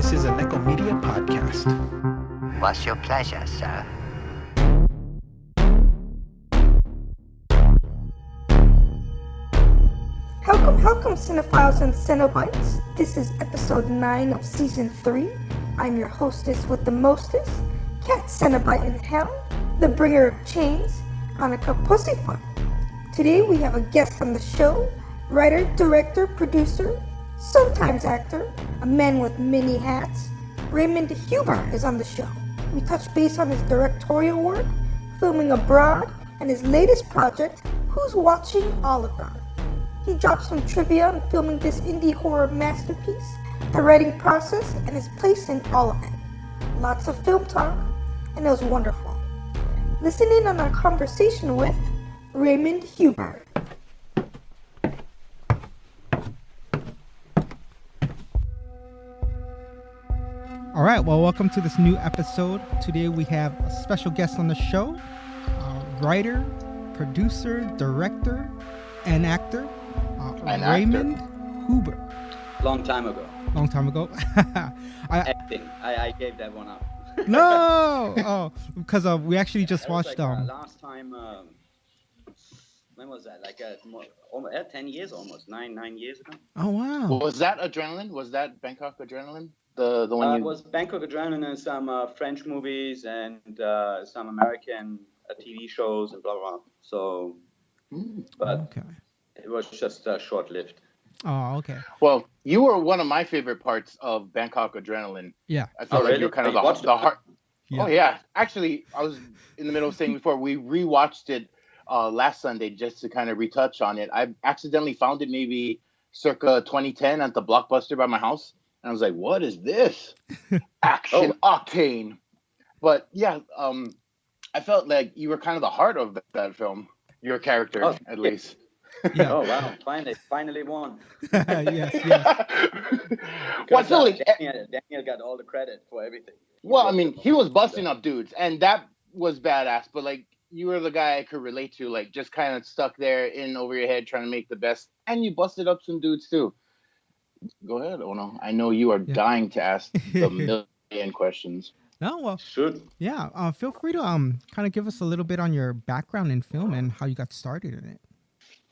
This is a Nekko Media podcast. What's your pleasure, sir? Welcome, cinephiles and Cenobites. This is episode 9 of season 3. I'm your hostess with the mostest, Cat Cenobite in Hell, the bringer of chains, Annika Pussyfoot. Today we have a guest on the show, writer, director, producer, sometimes actor, a man with many hats. Raimund Huber is on the show. We touch base on his directorial work, filming abroad, and his latest project, Who's Watching Oliver. He drops some trivia on filming this indie horror masterpiece, the writing process, and his place in all of it. Lots of film talk, and it was wonderful. Listen in on our conversation with Raimund Huber. All right, well, welcome to this new episode. Today we have a special guest on the show, writer, producer, director, and actor, Raimund Huber. Long time ago. Acting. I gave that one up. No! Oh, because we actually just watched... last time, when was that? 10 years almost. 9 years ago. Oh, wow. Was that Adrenaline? Was that Bangkok Adrenaline? The one It was Bangkok Adrenaline and some French movies and some American TV shows and blah, blah, blah. So, but okay. It was just short-lived. Oh, okay. Well, you were one of my favorite parts of Bangkok Adrenaline. Yeah. I felt like you were kind of the heart. Yeah. Oh, yeah. Actually, I was in the middle of saying before, we rewatched it last Sunday just to kind of retouch on it. I accidentally found it maybe circa 2010 at the Blockbuster by my house. And I was like, what is this? Action octane. But yeah, I felt like you were kind of the heart of that film. Your character, at least. Yeah. Oh, wow. Finally won. Yes. Well, Daniel got all the credit for everything. Well, I mean, he was busting up dudes, and that was badass. But, like, you were the guy I could relate to, like, just kind of stuck there in over your head trying to make the best. And you busted up some dudes, too. Go ahead, Ono. I know you are dying to ask the million questions. No, well, should. Yeah, feel free to kind of give us a little bit on your background in film and how you got started in it.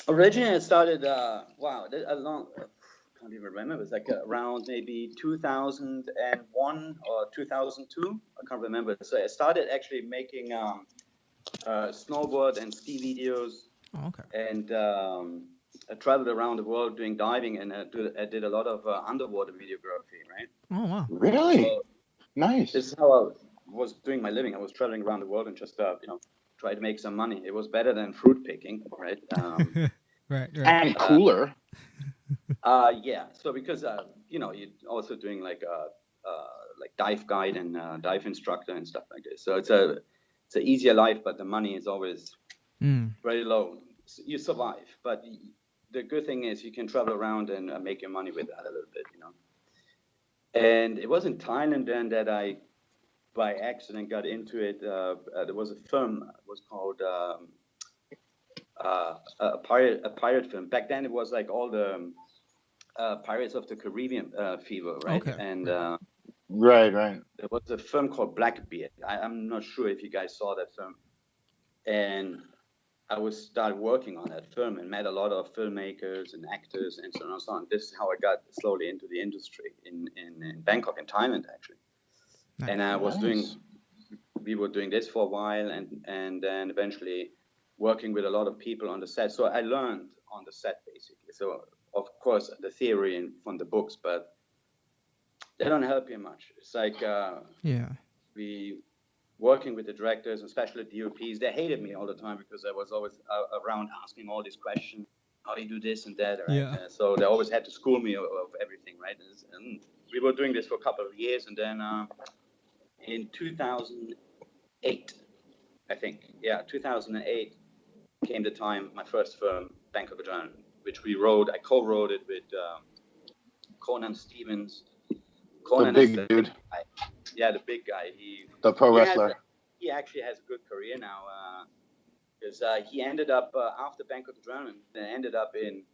Originally, I started, I can't even remember. It was like around maybe 2001 or 2002. I can't remember. So I started actually making snowboard and ski videos. Oh, okay. And I traveled around the world doing diving, and I did a lot of underwater videography, right? Oh, wow. Really? So nice. This is how I was doing my living. I was traveling around the world and just, try to make some money. It was better than fruit picking, right? Right. And cooler. Yeah. So because, you're also doing like dive guide and dive instructor and stuff like this. So it's an easier life, but the money is always very low. You survive, but the good thing is you can travel around and make your money with that a little bit, And it was in Thailand then that I, by accident, got into it. There was a film. It was called a pirate film. Back then, it was like all the Pirates of the Caribbean fever, right? Okay. And right. There was a film called Blackbeard. I'm not sure if you guys saw that film. And I started working on that film and met a lot of filmmakers and actors and so on and so on. This is how I got slowly into the industry in Bangkok and Thailand, actually. Nice. And we were doing this for a while and then eventually working with a lot of people on the set. So I learned on the set, basically. So, of course, the theory from the books, but they don't help you much. It's like we working with the directors, especially the DOPs, they hated me all the time because I was always around asking all these questions. How do you do this and that? Right? Yeah. So they always had to school me of everything, right? And we were doing this for a couple of years, and then in 2008, I think, 2008 came the time, my first film, Bangkok Adrenaline, which I co-wrote it with Conan Stevens. Conan the big dude. Yeah, the big guy. The pro wrestler. He actually has a good career now. Because he ended up, after Bangkok Adrenaline, ended up in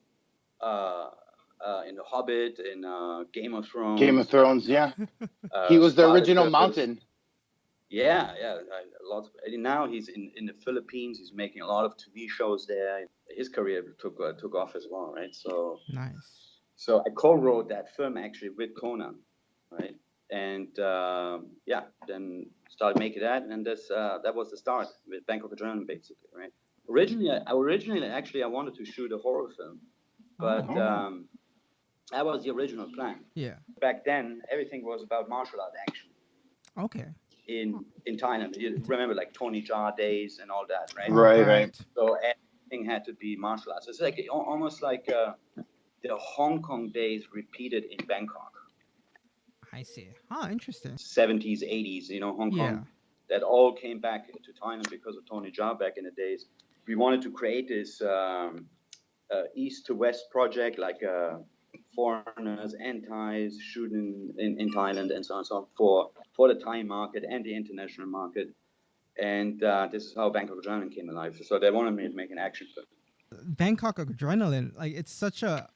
in The Hobbit, in Game of Thrones. Game of Thrones, yeah. He was the original Spartacus. Mountain. Yeah, lots. And now he's in the Philippines. He's making a lot of TV shows there. His career took off as well, right? So Nice. So I co-wrote that film actually with Conan, right? And then started making that, and that was the start with Bangkok Adrenaline, basically, right? Originally, I wanted to shoot a horror film, but that was the original plan. Yeah. Back then, everything was about martial art action. Okay. In Thailand, you remember like Tony Jaa days and all that, right? Right. So everything had to be martial arts. It's like almost like the Hong Kong days repeated in Bangkok. I see. Interesting. 70s, 80s, Hong Kong. That all came back to Thailand because of Tony Jaa back in the days. We wanted to create this east to west project, like foreigners and Thais shooting in Thailand and so on and so on for the Thai market and the international market. And this is how Bangkok Adrenaline came alive. So they wanted me to make an action film. Bangkok Adrenaline, like it's such a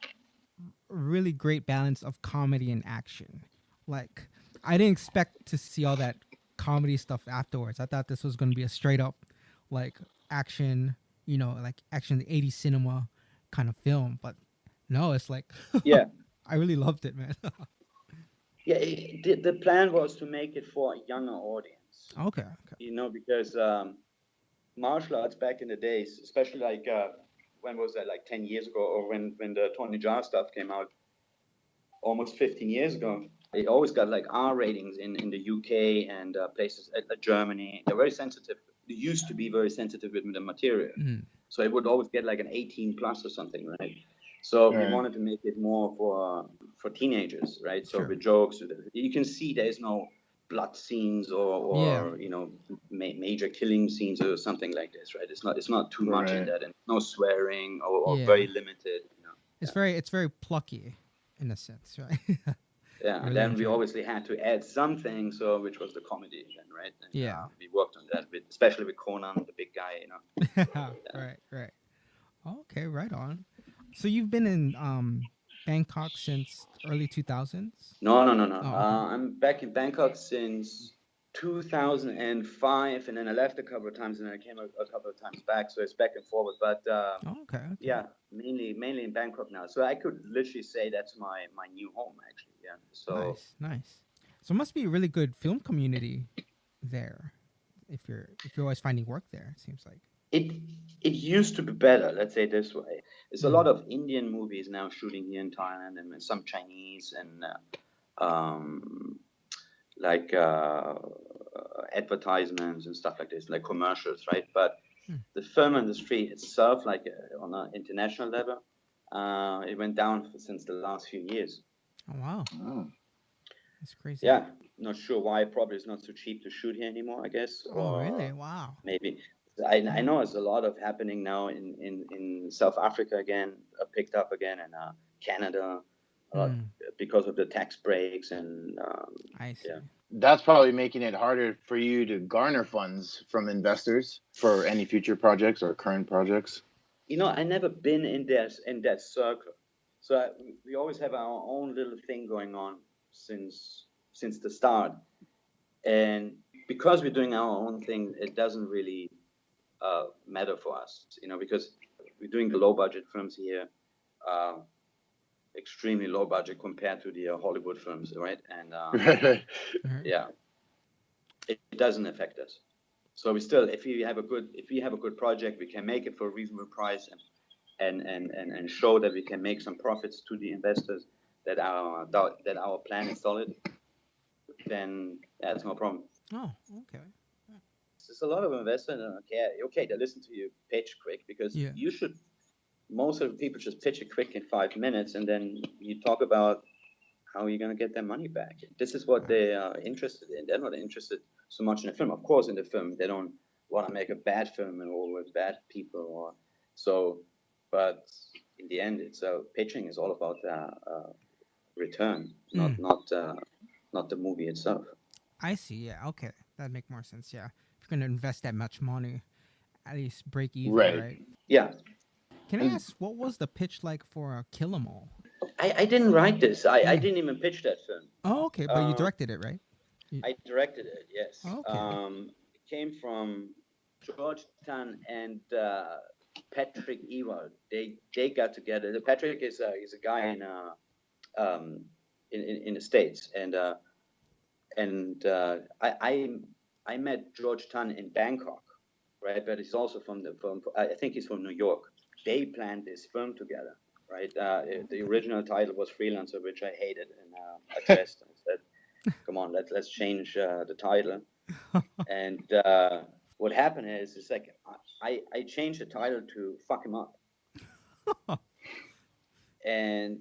really great balance of comedy and action. Like I didn't expect to see all that comedy stuff afterwards. I thought this was going to be a straight up like action, like action 80s cinema kind of film, but no, it's like I really loved it, man. The plan was to make it for a younger audience. Okay. Because martial arts back in the days, especially like when was that, like 10 years ago, or when the Tony Jaa stuff came out almost 15 years ago, it always got like R ratings in the UK and places like Germany. They're very sensitive. They used to be very sensitive with the material. So it would always get like an 18 plus or something, right? So we wanted to make it more for teenagers, right? So with jokes, you can see there's no blood scenes or major killing scenes or something like this, right? It's not too much in that, and no swearing or very limited. It's very plucky in a sense, right? Yeah, and then we obviously had to add something, which was the comedy, then, right? And, we worked on that, especially with Conan, the big guy, Right. Okay, right on. So you've been in Bangkok since early 2000s? No. I'm back in Bangkok since 2005, and then I left a couple of times, and then I came a couple of times back. So it's back and forward. But yeah, mainly in Bangkok now. So I could literally say that's my new home, actually. Yeah. So nice. So it must be a really good film community there. If you're always finding work there, it seems like. It used to be better, let's say it this way. There's a lot of Indian movies now shooting here in Thailand, and some Chinese and advertisements and stuff like this, like commercials, right? But the film industry itself, like on an international level, it went down since the last few years. Oh, wow. That's crazy. Yeah, not sure why. Probably it's not so cheap to shoot here anymore, I guess. Oh, really? Wow. Maybe. I know there's a lot of happening now in South Africa again, picked up again, and Canada, because of the tax breaks and I see. Yeah. That's probably making it harder for you to garner funds from investors for any future projects or current projects. I never been in that circle, so we always have our own little thing going on since the start, and because we're doing our own thing, it doesn't really matter for us, because we're doing the low budget films here, extremely low budget compared to the Hollywood films, right? And yeah, it doesn't affect us. So we still, if we have a good project, we can make it for a reasonable price and show that we can make some profits to the investors, that our plan is solid, then it's no problem. Oh, okay. There's a lot of investors okay, they listen to you pitch quick, because most of the people just pitch it quick in 5 minutes, and then you talk about how you're going to get their money back. This is what they are interested in. They're not interested so much in the film. Of course, in the film, they don't want to make a bad film or with bad people or so. But in the end, pitching is all about return, not the movie itself. I see. Yeah. Okay, that makes more sense. Yeah, if you're going to invest that much money, at least break even, right? Yeah. Can I ask, what was the pitch like for Kill 'Em All? I didn't write this. I Yeah. didn't even pitch that film. Oh, okay, but you directed it, right? I directed it. Yes. Okay. It came from George Tan and Patrick Ewald. They got together. Patrick is a guy in the States, and I met George Tan in Bangkok, right? But he's also from I think he's from New York. They planned this film together, right? The original title was Freelancer, which I hated, and I tested and said, "Come on, let's change the title." And what happened is, it's like I changed the title to "Fuck Him Up," and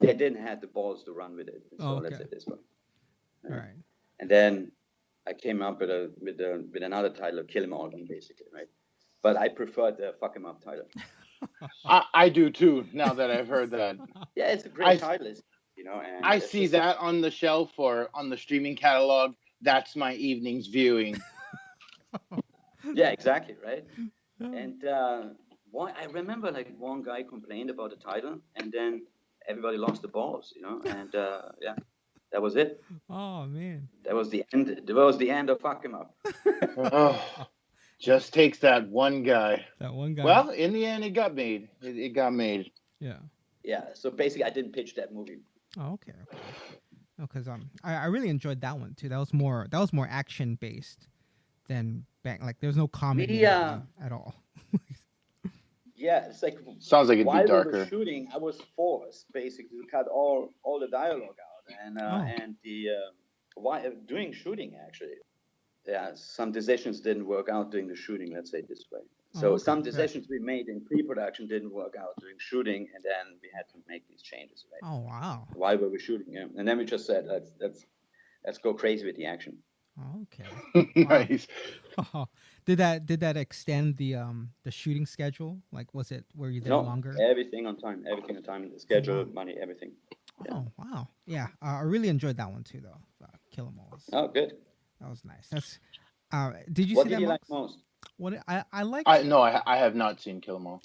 they didn't have the balls to run with it. So let's say this one. All right. And then I came up with another title, Kill 'Em All, basically, right? But I preferred the Fuck 'Em Up title. I do too. Now that I've heard that. Yeah, it's a great title, And I see that on the shelf or on the streaming catalog. That's my evening's viewing. Yeah, exactly, right? And I remember like one guy complained about the title, and then everybody lost the balls, and yeah, that was it. Oh man, that was the end. That was the end of Fuck 'Em Up. Just takes that one guy. That one guy. Well, in the end, it got made. It got made. Yeah. Yeah. So basically, I didn't pitch that movie. Oh, okay. No, because I really enjoyed that one too. That was more action based than like there's no comedy at all. Yeah, it's like sounds like it'd while be darker. We were shooting, I was forced basically to cut all the dialogue out, and the during shooting actually, some decisions didn't work out during the shooting. Let's say it this way. So some decisions we made in pre-production didn't work out during shooting, and then we had to make these changes. Right? Oh wow! While we were shooting, yeah, and then we just said let's go crazy with the action. Okay. Nice. Wow. Did that extend the shooting schedule? Like, was it were you there longer? Everything on time. Everything on time. The schedule, money, everything. Yeah. Oh wow! Yeah, I really enjoyed that one too, though. Kill 'Em All. Oh, good. That was nice. That's. Did you what see did that? You like most? What I liked. I have not seen Kill 'Em All.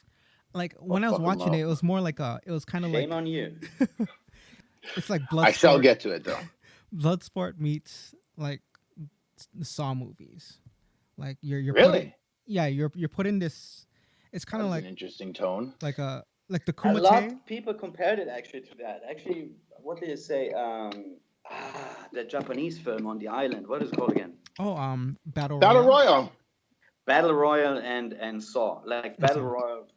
Like when I was watching it, it was more like it was kind of like. Shame on you. It's like Bloodsport. I shall get to it though. Bloodsport meets like the Saw movies. Like you're really. You're putting this. It's kind of like an interesting tone. Like the Kumite. A lot of people compared it actually to that. Actually, what did it say? The Japanese film on the island. What is it called again? Oh, Battle Royale. Battle Royale and Saw. Like Battle Royale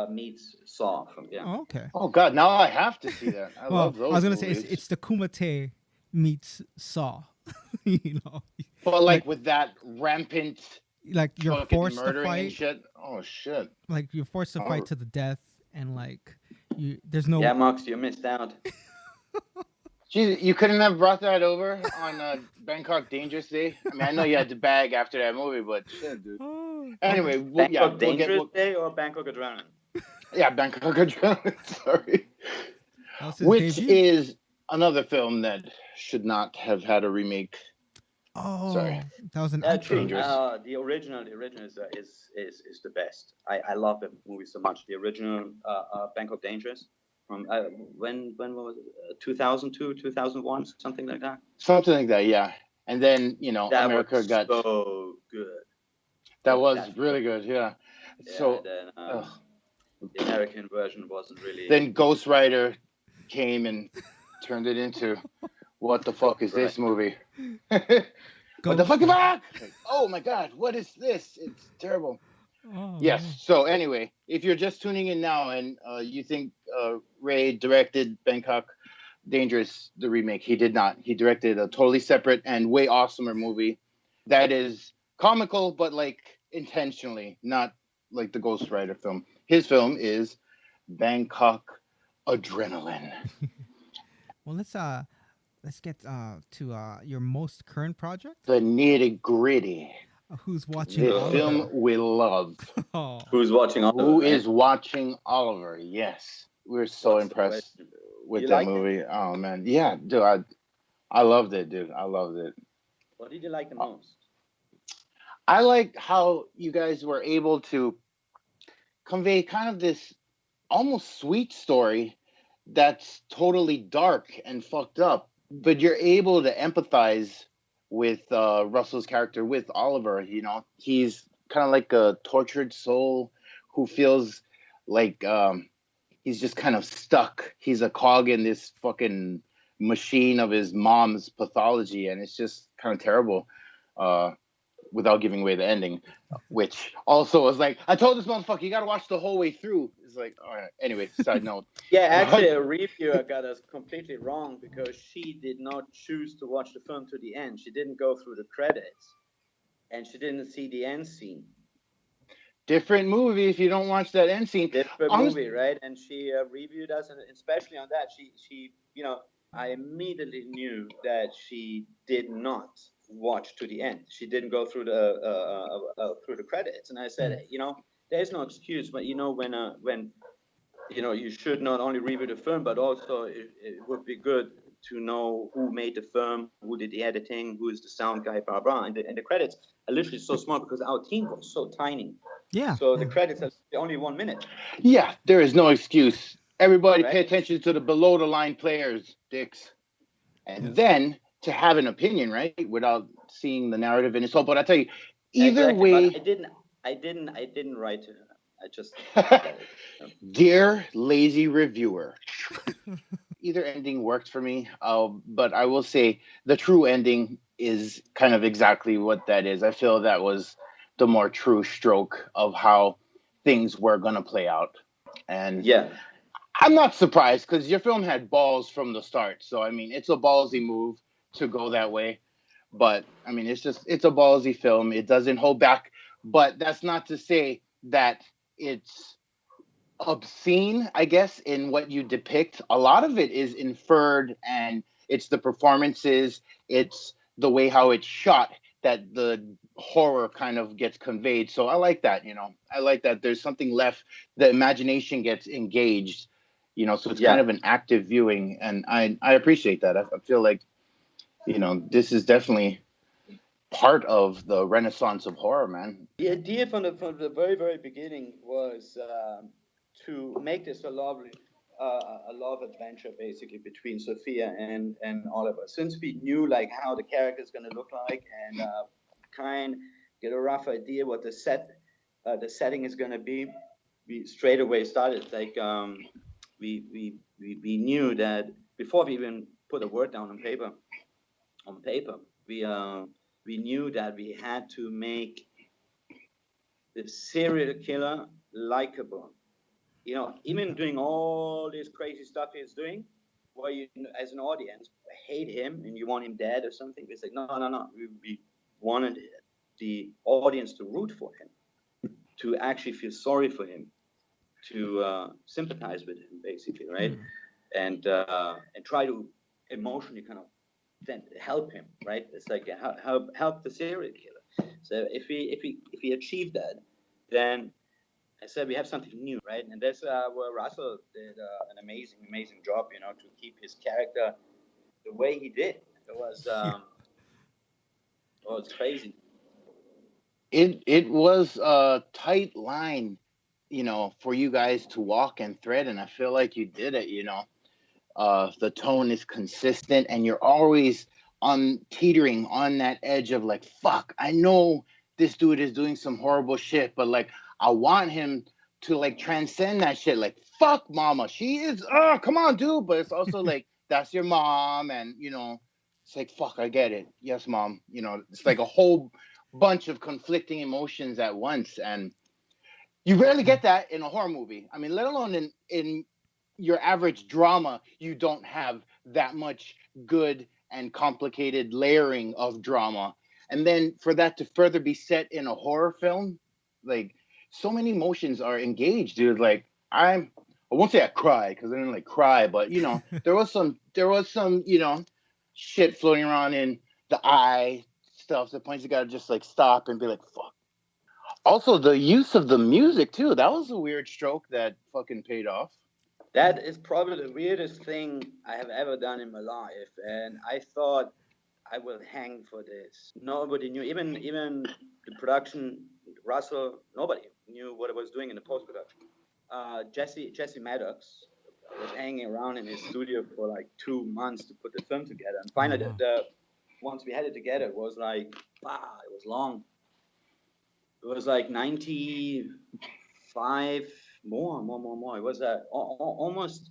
meets Saw. Oh, okay. Oh God, now I have to see that. I love those. I was gonna movies. say it's the Kumite meets Saw. You know. But like with that rampant. Like you're forced to fight. And shit. Oh shit. Like you're forced to fight to the death, and like there's no. Yeah, Max, you missed out. Geez, you couldn't have brought that over on Bangkok Dangerous Day. I mean, I know you had to bag after that movie, but shit, dude. Anyway, Bangkok Dangerous Day or Bangkok Adrenaline? Yeah, Bangkok Adrenaline. Sorry. Which debut? Is another film that should not have had a remake. Oh, sorry. That was an dangerous. The original is the best. I love the movie so much. The original Bangkok Dangerous from when was it? 2002, 2001, something like that. Something like that, yeah. And then that America was got so good. That was really good, yeah. So then, the American version wasn't really. Then Ghost Rider came and turned it into. What the fuck is this movie? What the fuck is that? Oh my God, what is this? It's terrible. Oh, yes. man. So anyway, if you're just tuning in now and you think Ray directed Bangkok Dangerous, the remake, he did not. He directed a totally separate and way awesomer movie that is comical, but like intentionally, not like the Ghost Rider film. His film is Bangkok Adrenaline. Well, let's get to your most current project. The nitty gritty. Who's watching? The film we love. Oh. Who's watching Oliver? Who is watching Oliver? Yes, we're so impressed with that movie. It? Oh man, yeah, dude, I loved it, dude. I loved it. What did you like the most? I liked how you guys were able to convey kind of this almost sweet story that's totally dark and fucked up, but you're able to empathize with Russell's character, with Oliver. He's kind of like a tortured soul who feels like he's just kind of stuck. He's a cog in this fucking machine of his mom's pathology, and it's just kind of terrible. Without giving away the ending, which also was like, I told this motherfucker, you got to watch the whole way through. It's like, all right. Anyway, side note. Yeah, actually, a reviewer got us completely wrong because she did not choose to watch the film to the end. She didn't go through the credits, and she didn't see the end scene. Different movie if you don't watch that end scene. Different movie, right? And she reviewed us, and especially on that, she, I immediately knew that she did not watch to the end. She didn't go through the credits, and I said, there's no excuse, but when you should not only review the film, but also it would be good to know who made the film, who did the editing, who is the sound guy, blah blah. And the credits are literally so small because our team was so tiny. Yeah. So the credits are only 1 minute. Yeah, there is no excuse. Everybody Right. pay attention to the below the line players, dicks. And then to have an opinion, right, without seeing the narrative in its whole. But I tell you, either Exactly, way, but I didn't write to her. I just dear lazy reviewer, either ending worked for me. But I will say the true ending is kind of exactly what that is. I feel that was the more true stroke of how things were going to play out. And yeah, I'm not surprised because your film had balls from the start. So, I mean, it's a ballsy move to go that way. But, I mean, it's a ballsy film. It doesn't hold back. But that's not to say that it's obscene, I guess, in what you depict. A lot of it is inferred, and it's the performances, it's the way how it's shot that the horror kind of gets conveyed. So I like that, I like that there's something left. The imagination gets engaged, so it's kind of an active viewing, and I appreciate that. I feel like, this is definitely part of the renaissance of horror, man. The idea from the very very beginning was to make this a love adventure basically between Sophia and Oliver. Since we knew like how the character is going to look like and kind get a rough idea what the setting is going to be, we straight away started like we knew that before we even put a word down on paper we knew that we had to make the serial killer likable. Even doing all this crazy stuff he's doing, where you, as an audience, hate him and you want him dead or something. It's like, no. We wanted the audience to root for him, to actually feel sorry for him, to sympathize with him, basically, right? And try to emotionally kind of then help him, right? It's like help the serial killer. So if we achieve that, then I said we have something new, right? And that's where Russell did an amazing job, to keep his character the way he did. It was it's crazy. It was a tight line, for you guys to walk and thread, and I feel like you did it. The tone is consistent, and you're always on teetering on that edge of like, fuck, I know this dude is doing some horrible shit, but like, I want him to like transcend that shit. Like, fuck, mama, she is. Oh, come on, dude. But it's also like, that's your mom, and it's like, fuck, I get it. Yes, mom. It's like a whole bunch of conflicting emotions at once, and you rarely get that in a horror movie. I mean, let alone in your average drama, you don't have that much good and complicated layering of drama. And then for that to further be set in a horror film, like so many emotions are engaged, dude. Like I won't say I cried because I didn't like cry, but there was some shit floating around in the eye stuff. The points you gotta just like stop and be like, fuck. Also, the use of the music too. That was a weird stroke that fucking paid off. That is probably the weirdest thing I have ever done in my life, and I thought I will hang for this. Nobody knew, even the production, Russell, nobody knew what I was doing in the post production. Jesse Maddox, was hanging around in his studio for like 2 months to put the film together. And finally, once we had it together, it was like, wow, it was long. It was like 95 more. It was almost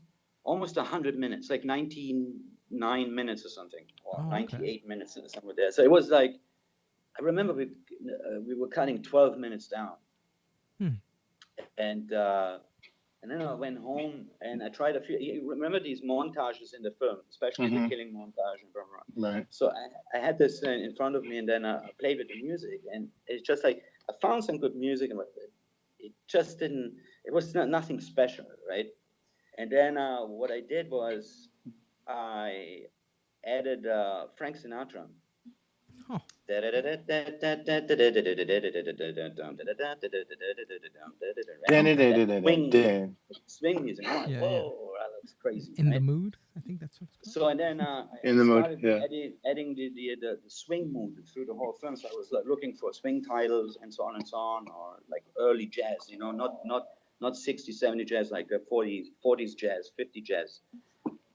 100 minutes, like 99 minutes or something, or 98 minutes or something there. So it was like, I remember we were cutting 12 minutes down. And then I went home and I tried a few. You remember these montages in the film, especially the killing montage and blah, blah. Right. So I had this in front of me, and then I played with the music, and it's just like I found some good music, and it just didn't. It was nothing special, right? And then what I did was I added Frank Sinatra. Swing music. I'm like, whoa, that looks crazy. In the mood, I think that's what's called. So and then I started adding the swing mood through the whole film. So I was like looking for swing titles and so on, or like early jazz, not 60s, 70s jazz, like 40s jazz, 50 jazz.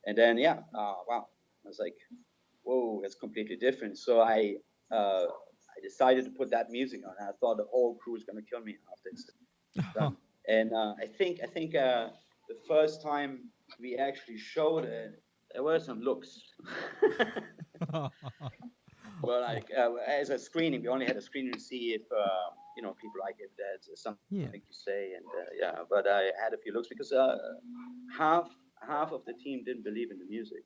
And then wow, I was like, whoa, that's completely different. So I decided to put that music on. I thought the whole crew was going to kill me after it's done. And I think the first time we actually showed it, there were some looks. Well, like as a screening, we only had a screening to see if people like it. There's something to say, and But I had a few looks because half of the team didn't believe in the music.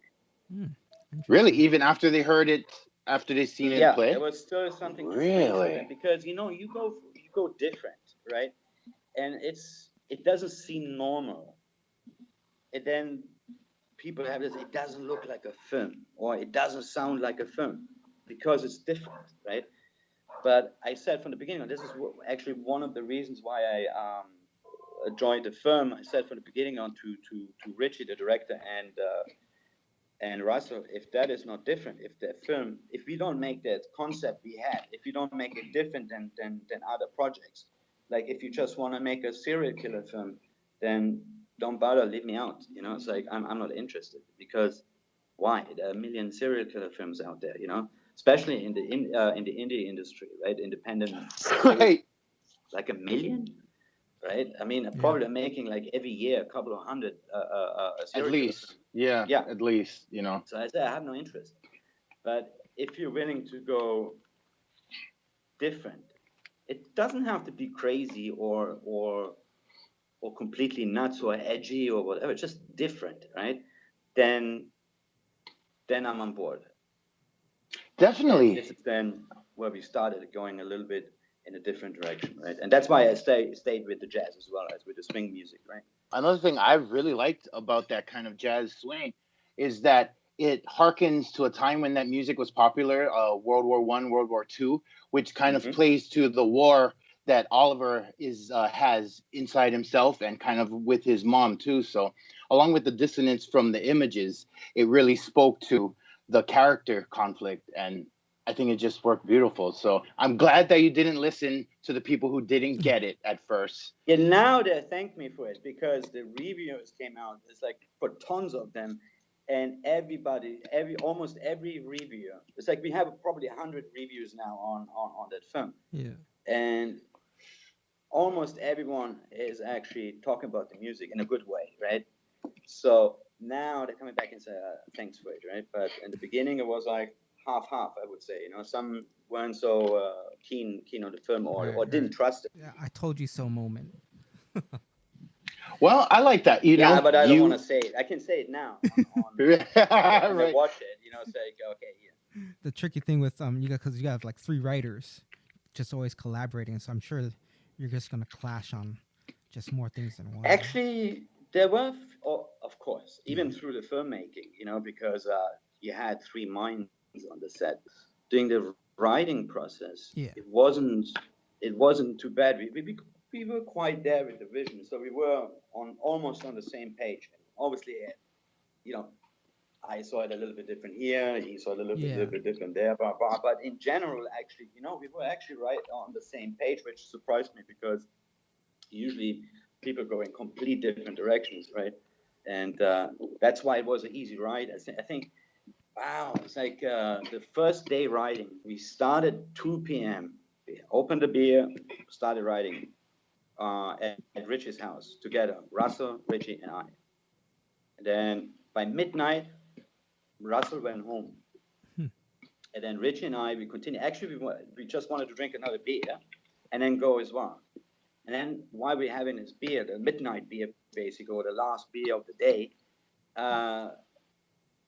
Really, even after they heard it, after they seen it play, there was still something strange for them because you go different, right? And it doesn't seem normal. And then people have this, it doesn't look like a film, or it doesn't sound like a film because it's different, right? But I said from the beginning, this is actually one of the reasons why I joined the firm. I said from the beginning on to Richie, the director, and Russell, if that is not different, if we don't make that concept we had, if we don't make it different than other projects, like if you just want to make a serial killer film, then don't bother, leave me out. It's like I'm not interested, because why? There are a million serial killer films out there, especially in the indie industry, right? Independent, right? Like a million, right? I mean, probably making like every year a couple of hundred at least. Yeah, at least, So I said I have no interest. But if you're willing to go different, it doesn't have to be crazy or completely nuts or edgy or whatever, just different, right? Then I'm on board. Definitely. And this is then where we started going a little bit in a different direction, right? And that's why I stayed with the jazz as well as with the swing music, right? Another thing I really liked about that kind of jazz swing is that it harkens to a time when that music was popular, World War I, World War II, which kind of plays to the war that Oliver has inside himself and kind of with his mom too. So along with the dissonance from the images, it really spoke to the character conflict, and I think it just worked beautiful. So I'm glad that you didn't listen to the people who didn't get it at first. Yeah, now they thank me for it because the reviewers came out. It's like for tons of them, and almost every reviewer. It's like we have probably 100 reviews now on that film. Yeah. And almost everyone is actually talking about the music in a good way, right? So now they're coming back and say thanks for it, right? But in the beginning it was like half, I would say. Some weren't so keen on the film or didn't trust it. Yeah, I told you so moment. Well, I like that. Yeah, but I don't want to say it. I can say it now when I watch it. Say okay, yeah. The tricky thing with because you have like 3 writers, just always collaborating. So I'm sure you're just gonna clash on just more things than one. Actually, there were, of course, even through the filmmaking, because you had 3 minds on the set. During the writing process, it wasn't too bad. We were quite there with the vision, so we were almost on the same page. Obviously, I saw it a little bit different here. He saw it a little bit different there. But in general, actually, we were actually right on the same page, which surprised me because usually people go in complete different directions, right? And that's why it was an easy ride. I think, wow, it's like the first day riding. We started 2 p.m. We opened the beer, started riding at Richie's house together, Russell, Richie, and I. And then by midnight, Russell went home. And then Richie and I, we continued. Actually, we just wanted to drink another beer and then go as well. And then while we're having this beer, the midnight beer, basically, or the last beer of the day,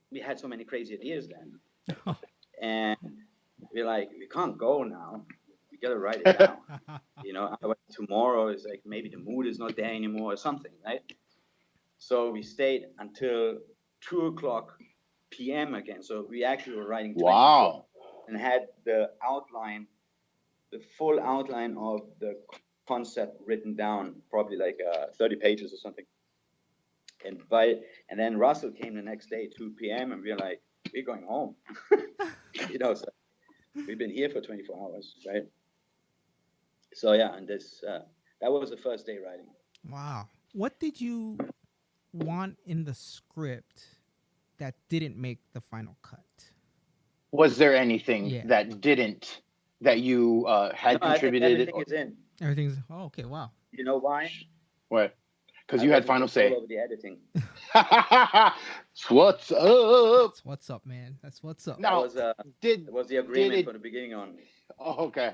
we had so many crazy ideas then. And we're like, we can't go now. We got to write it down. Otherwise tomorrow is like maybe the mood is not there anymore or something, right? So we stayed until 2:00 p.m. again. So we actually were writing 24 and had the full outline of the concept written down, probably like 30 pages or something. And then Russell came the next day, 2 p.m. and we were like, we're going home. So we've been here for 24 hours, right? So yeah, and that was the first day writing. Wow. What did you want in the script that didn't make the final cut? Was there anything that you had contributed? Everything is in. Everything's okay. Wow. You know why? What? Because you had final say. Over the editing. What's up? That's what's up, man. That's what's up. Now, it was the agreement from the beginning on. Oh, okay.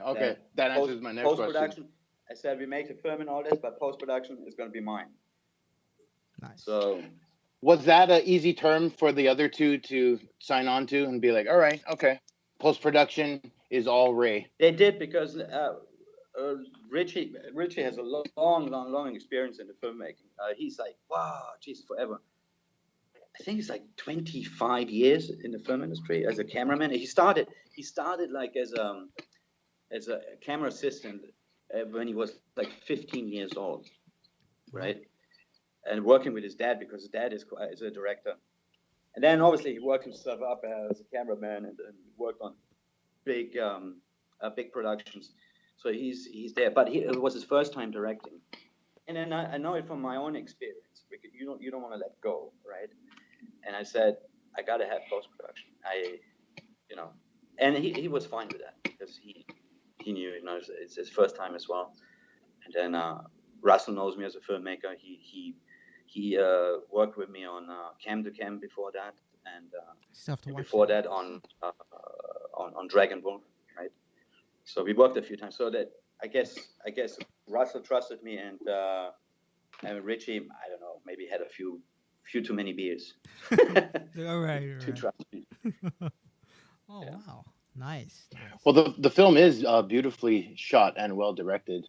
That answers my next question. I said we make the film and all this, but post-production is going to be mine. Nice. So, was that an easy term for the other two to sign on to and be like, all right, okay, post-production is all Ray? They did because Richie has a long experience in the filmmaking. He's like, wow, geez, forever. I think it's like 25 years in the film industry as a cameraman. He started like as a camera assistant when he was like 15 years old, right? And working with his dad because his dad is a director. And then obviously he worked himself up as a cameraman and worked on big productions. So he's there, but it was his first time directing. And then I know it from my own experience. Because you don't want to let go, right? And I said I got to have post production. And he was fine with that because he knew it's his first time as well. And then Russell knows me as a filmmaker. He worked with me on Cam to Cam before that, and before that on Dragon Wolf, right? So we worked a few times. So that I guess Russell trusted me, and Richie, I don't know, maybe had a few too many beers. All right. To trust me. Oh yeah. Wow, nice. Well, the film is beautifully shot and well directed.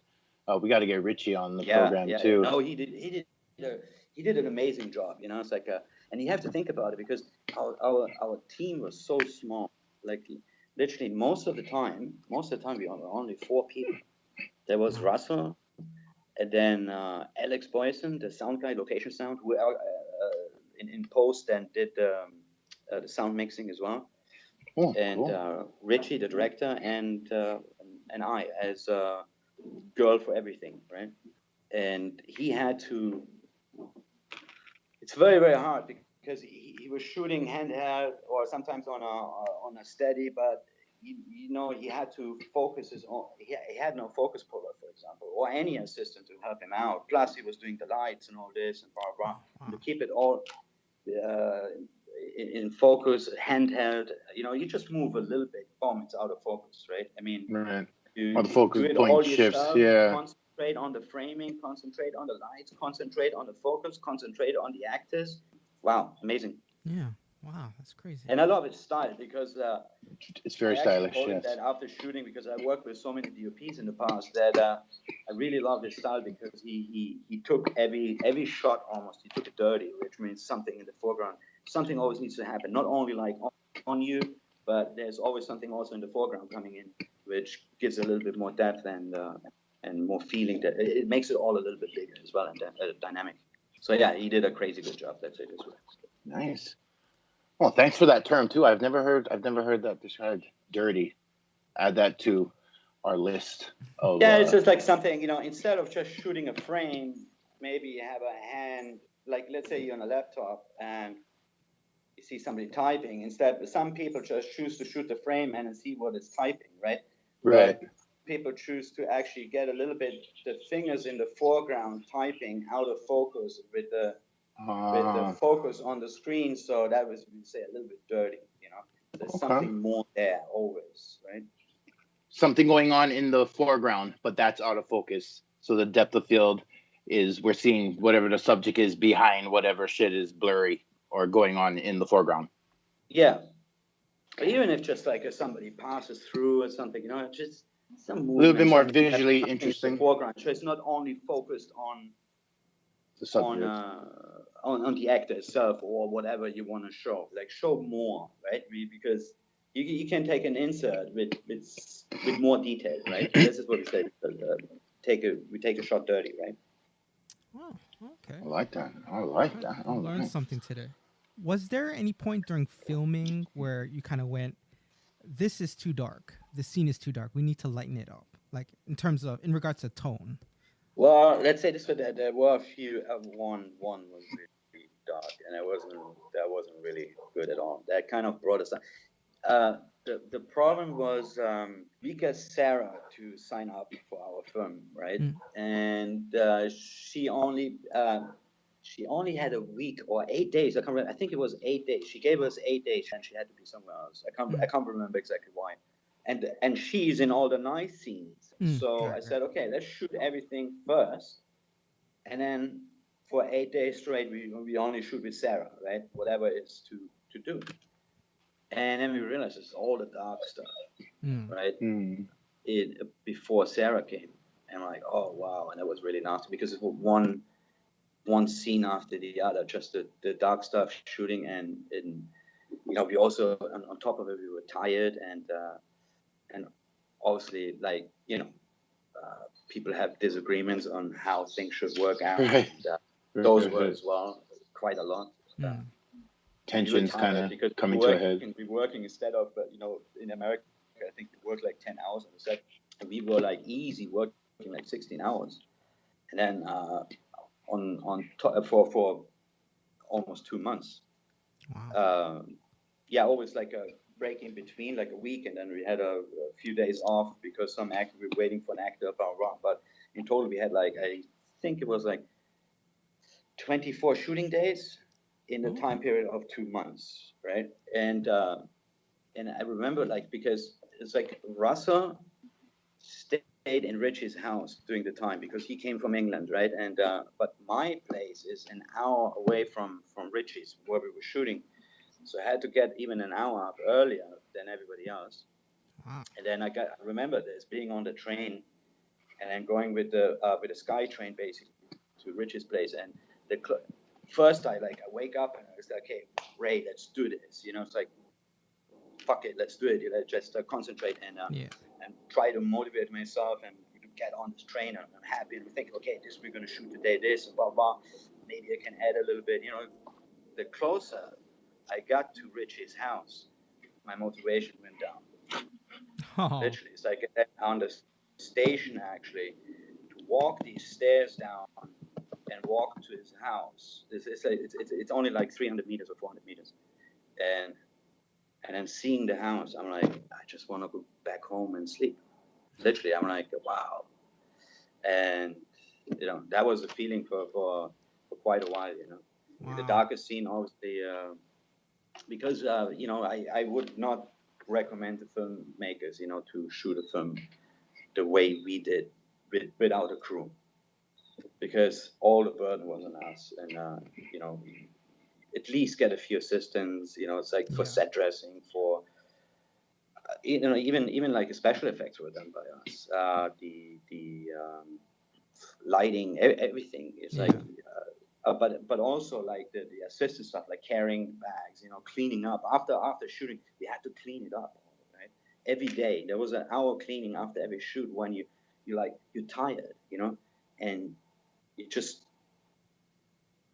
We got to get Richie on the program too. No, he did an amazing job. It's like and you have to think about it because our team was so small. Like literally most of the time we were only 4 people. There was Russell, and then Alex Boyson, the sound guy, location sound, who in post and did the sound mixing as well. Oh, and cool. Richie, the director, and I as girl for everything, right? And he had to. It's very, very hard because he was shooting handheld or sometimes on a steady, but he had to focus his own. He had no focus puller, for example, or any assistant to help him out. Plus, he was doing the lights and all this and blah blah. Wow. To keep it all in focus, handheld. You just move a little bit, boom, it's out of focus, right? I mean, right. You the focus do it point all shifts, yourself, yeah. Concentrate on the framing, concentrate on the lights, concentrate on the focus, concentrate on the actors. Wow, amazing. Yeah, wow, that's crazy. And I love his style because it's very stylish. Yes. That after shooting, because I worked with so many DOPs in the past, that I really love his style because he took every shot almost. He took it dirty, which means something in the foreground. Something always needs to happen, not only like on you, but there's always something also in the foreground coming in, which gives a little bit more depth and more feeling. That it makes it all a little bit bigger as well and dynamic. So yeah, he did a crazy good job. That's it as well. Nice. Well, thanks for that term too. I've never heard that described. Dirty. Add that to our list of. Yeah, it's just like something instead of just shooting a frame, maybe you have a hand like let's say you're on a laptop and you see somebody typing. Instead, some people just choose to shoot the frame and see what it's typing, right? Right. But people choose to actually get a little bit the fingers in the foreground typing out of focus with the focus on the screen, so that was, we say, a little bit dirty. There's something more there always, right? Something going on in the foreground, but that's out of focus. So the depth of field is, we're seeing whatever the subject is behind whatever shit is blurry or going on in the foreground. Yeah. But even if just like if somebody passes through or something, just some movement, a little bit more visually interesting. In the foreground, so it's not only focused on the subject, on the actor itself or whatever you want to show. Like show more, right? Because you can take an insert with more detail, right? This is what we say. We take a shot dirty, right? Oh, okay. I like that. I learned something today. Was there any point during filming where you kind of went, this is too dark, the scene is too dark, we need to lighten it up, like in regards to tone? Well, let's say this way, that there were a few. One was really dark, and that wasn't really good at all. That kind of brought us down. The problem was we got Sarah to sign up for our film, right? And she only had a week or 8 days. I can't remember. I think it was 8 days. She gave us 8 days, and she had to be somewhere else. I can't remember exactly why. And she's in all the nice scenes. So I said, okay, let's shoot everything first, and then for 8 days straight, we only shoot with Sarah, right? Whatever is to do. And then we realized it's all the dark stuff, right? Before Sarah came, and I'm like, oh wow, and that was really nasty because it was one scene after the other, just the dark stuff shooting, and we also on top of it we were tired, and obviously people have disagreements on how things should work out. Right. Those were as well quite a lot. Tensions kind of coming to a head. We working instead of in America, I think we work like 10 hours on the set, and we were like easy working like 16 hours, and then for almost 2 months. Wow. Always like a break in between, like a week, and then we had a few days off because we were waiting for an actor, blah, blah, blah. But in total, we had I think it was like 24 shooting days in the time period of 2 months, right? And I remember because it's like Russell stayed in Richie's house during the time because he came from England, right? And but my place is an hour away from Richie's where we were shooting, so I had to get even an hour up earlier than everybody else. Wow. And then I remember this being on the train and then going with the Sky train basically to Richie's place, and first I wake up and I was like, okay, Ray, let's do this. It's like, fuck it, let's do it. Let's just concentrate and try to motivate myself and get on this train. And I'm happy and I'm thinking, okay, we're going to shoot today, this and blah, blah. Maybe I can add a little bit. The closer I got to Richie's house, my motivation went down. Oh. Literally, it's like on the station actually, to walk these stairs down and walk to his house. It's only like 300 meters or 400 meters, and then seeing the house, I'm like, I just want to go back home and sleep. Literally, I'm like, wow. And that was a feeling for quite a while. Wow. The darkest scene, obviously, because I would not recommend the filmmakers to shoot a film the way we did without a crew, because all the burden was on us, and at least get a few assistants. It's like for set dressing, for even like special effects were done by us. The lighting, everything is like. But also like the assistant stuff, like carrying bags, cleaning up after shooting. We had to clean it up, right? Every day there was an hour cleaning after every shoot when you're tired, and you just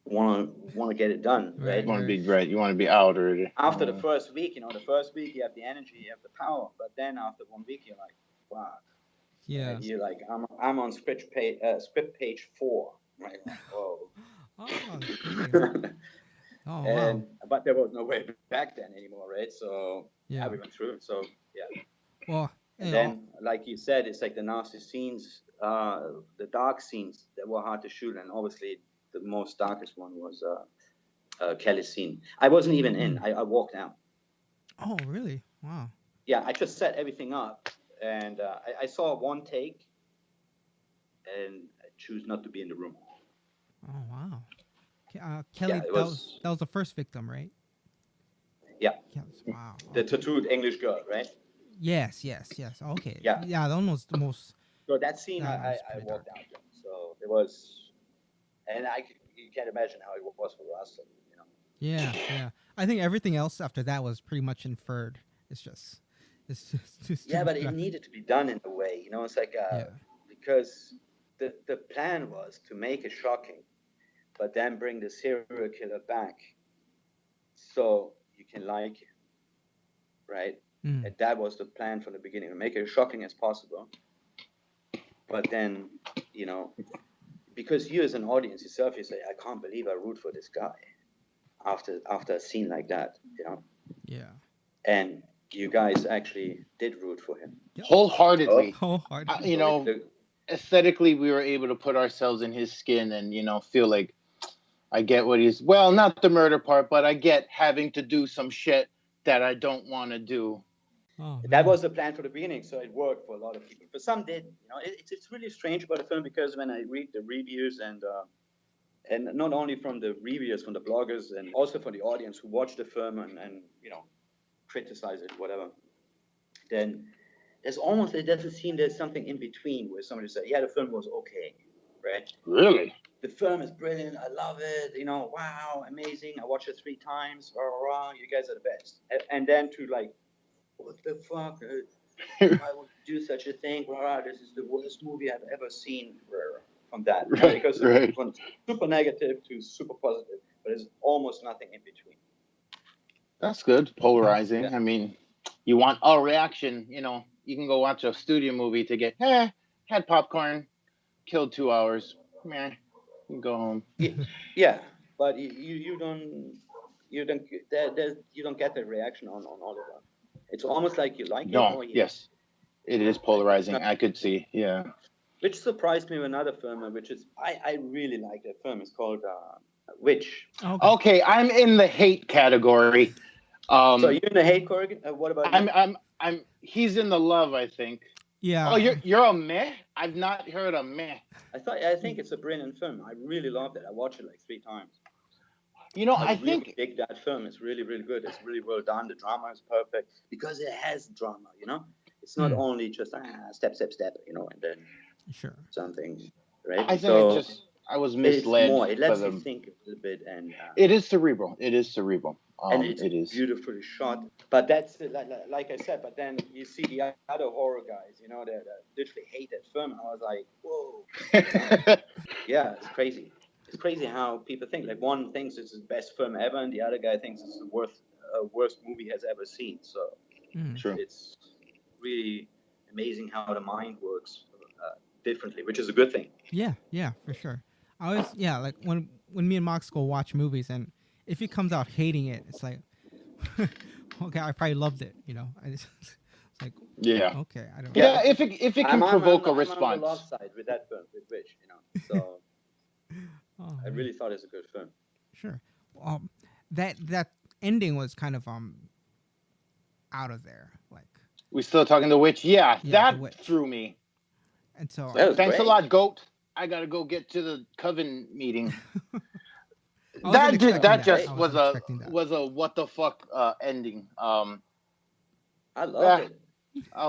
want to get it done, right? You want to be right. You want to be out already. After the first week, the first week you have the energy, you have the power, but then after 1 week you're like, wow. Yeah. Right? You're like, I'm on script page 4, right? Whoa. Oh, damn. Oh, wow. But there was no way back then anymore, right? So Yeah. we went through it. So yeah. Well, And then, like you said, it's like the nasty scenes, the dark scenes that were hard to shoot, and obviously the most darkest one was Kelly's scene. I wasn't even in. I walked out. Oh, really? Wow. Yeah, I just set everything up, and I saw one take, and I choose not to be in the room. Oh, wow. Kelly, Yeah, it that was- was the first victim, right? Yeah, Yes. Wow. the tattooed English girl, right? Yes. Okay. Yeah. Yeah, that one was the most. So that scene, That I was pretty walked dark. out. So it was, and you can't imagine how it was for us, you know. Yeah. I think everything else after that was pretty much inferred. It's just Yeah, too but it graphic. needed to be done in a way, you know. It's like because the plan was to make it shocking, but then bring the serial killer back, so you can like him, right? Mm. And that was the plan from the beginning, to make it as shocking as possible. But then, you know, because you as an audience yourself, you say, I can't believe I root for this guy after a scene like that, you know. Yeah. And you guys actually did root for him. Wholeheartedly. Wholeheartedly. You know, aesthetically, we were able to put ourselves in his skin and, you know, feel like I get what he's, well, not the murder part, but I get having to do some shit that I don't want to do. Oh, that man. was the plan for the beginning, so it worked for a lot of people. But some did, you know. It's really strange about the film, because when I read the reviews and not only from the reviewers, from the bloggers, and also from the audience who watch the film and you know, criticize it, whatever, then it doesn't seem there's something in between where somebody said, yeah, the film was okay, right? Really? The film is brilliant. I love it. You know, wow, amazing. I watched it 3 times. Rah, rah, rah, you guys are the best. And then to like, what the fuck? Why would you do such a thing? Rah, rah, this is the worst movie I've ever seen. Rah, rah, from that, you know, because Right. it's from super negative to super positive, but there's almost nothing in between. That's good. Polarizing. Yeah. I mean, you want a reaction, you know, you can go watch a studio movie to get, had popcorn, killed 2 hours, man, you can go home. Yeah, but you don't get the reaction on all of them. It's almost like you like it No, or you yes, it is polarizing. I could see, yeah. Which surprised me with another film, which is I really like that film. It's called Witch. Okay, I'm in the hate category. So you're in the hate category. What about you? I'm. He's in the love, I think. Yeah. Oh, you're a meh? I've not heard a meh. I think it's a brilliant film. I really loved it. I watched it like 3 times. You know, I I really think dig that film. It's really, really good. It's really well done. The drama is perfect because it has drama. You know, it's not only just step, you know, and then Sure. something, right? I think I was misled. It's more. It lets you think a little bit, and it is cerebral. It is cerebral. And it's it is beautifully shot. But that's like I said. But then you see the other horror guys, you know, that literally hate that film. I was like, whoa. Yeah, it's crazy. It's crazy how people think. Like, one thinks it's the best film ever, and the other guy thinks it's the worst movie he has ever seen. So True. It's really amazing how the mind works differently, which is a good thing. Yeah, for sure. I always like when me and Mox go watch movies, and if he comes out hating it, it's like, okay, I probably loved it, you know. It's like, okay, I don't know. Yeah, if it can provoke a response. I'm on the love side with that film, with Witch, you know. So I really thought it's a good film. Sure. That ending was kind of out of there. Like, we still talking The Witch? Yeah, that Witch threw me. And so thanks a lot, Goat. I gotta go get to the coven meeting. that was a what the fuck ending. I love it.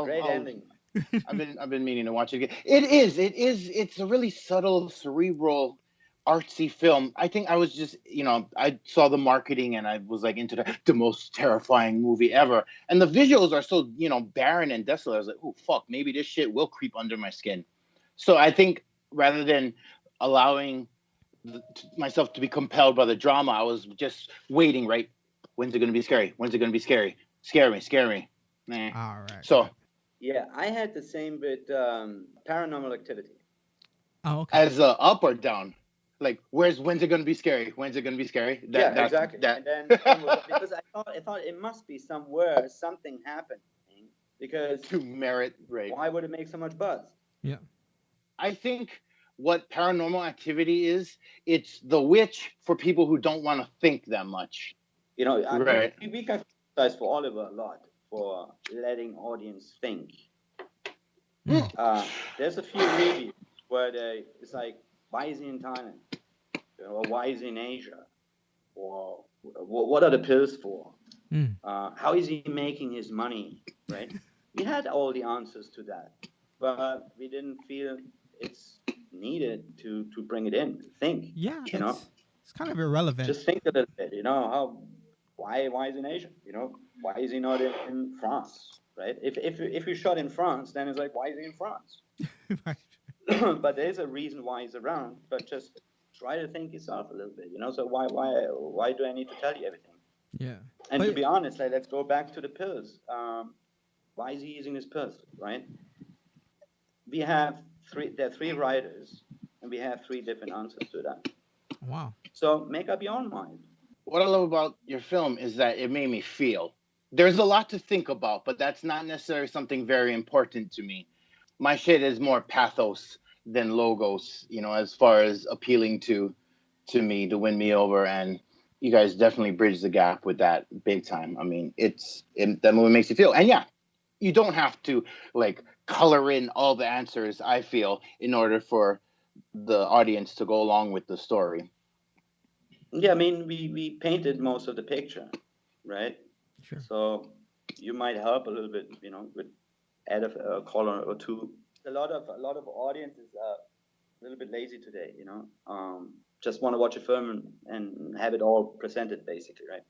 Great ending. I've been meaning to watch it again. It's a really subtle, cerebral, artsy film. I think I was just, you know, I saw the marketing and I was like into the most terrifying movie ever. And the visuals are so, you know, barren and desolate. I was like, oh fuck, maybe this shit will creep under my skin. So I think rather than allowing myself to be compelled by the drama, I was just waiting, right? When's it going to be scary? When's it going to be scary? Scare me. Nah. All right. So yeah, I had the same with Paranormal Activity. Oh, okay. As up or down? Like, when's it gonna be scary? When's it gonna be scary? Yeah, exactly. That. And then because I thought it must be somewhere something happening, because To merit, right? why would it make so much buzz? Yeah. I think what Paranormal Activity is, it's the witch for people who don't want to think that much. You know, Right. we got criticized for Oliver a lot for letting audience think. There's a few reviews where it's like, why is he in Thailand? Or why is he in Asia? Or what are the pills for? How is he making his money? Right? We had all the answers to that, but we didn't feel it's needed to bring it in. Think. Yeah, You know, it's kind of irrelevant. just think a little bit. You know, why is he in Asia? You know, why is he not in France? Right? If you shot in France, then it's like, why is he in France? Right. But there's a reason why he's around. But just try to think yourself a little bit. You know, so why do I need to tell you everything? Yeah. And to be honest, like, let's go back to the pills. Why is he using his pills? Right? There are three writers, and we have three different answers to that. Wow. So make up your own mind. What I love about your film is that it made me feel. There's a lot to think about, but that's not necessarily something very important to me. My shit is more pathos than logos, you know, as far as appealing to me to win me over. And you guys definitely bridge the gap with that big time. I mean, that movie makes you feel. And yeah, you don't have to like color in all the answers, I feel, in order for the audience to go along with the story. Yeah, I mean, we painted most of the picture, right? Sure. So you might help a little bit, you know, with add a color or two. A lot of audiences are a little bit lazy today, you know. Just want to watch a film and have it all presented, basically, right?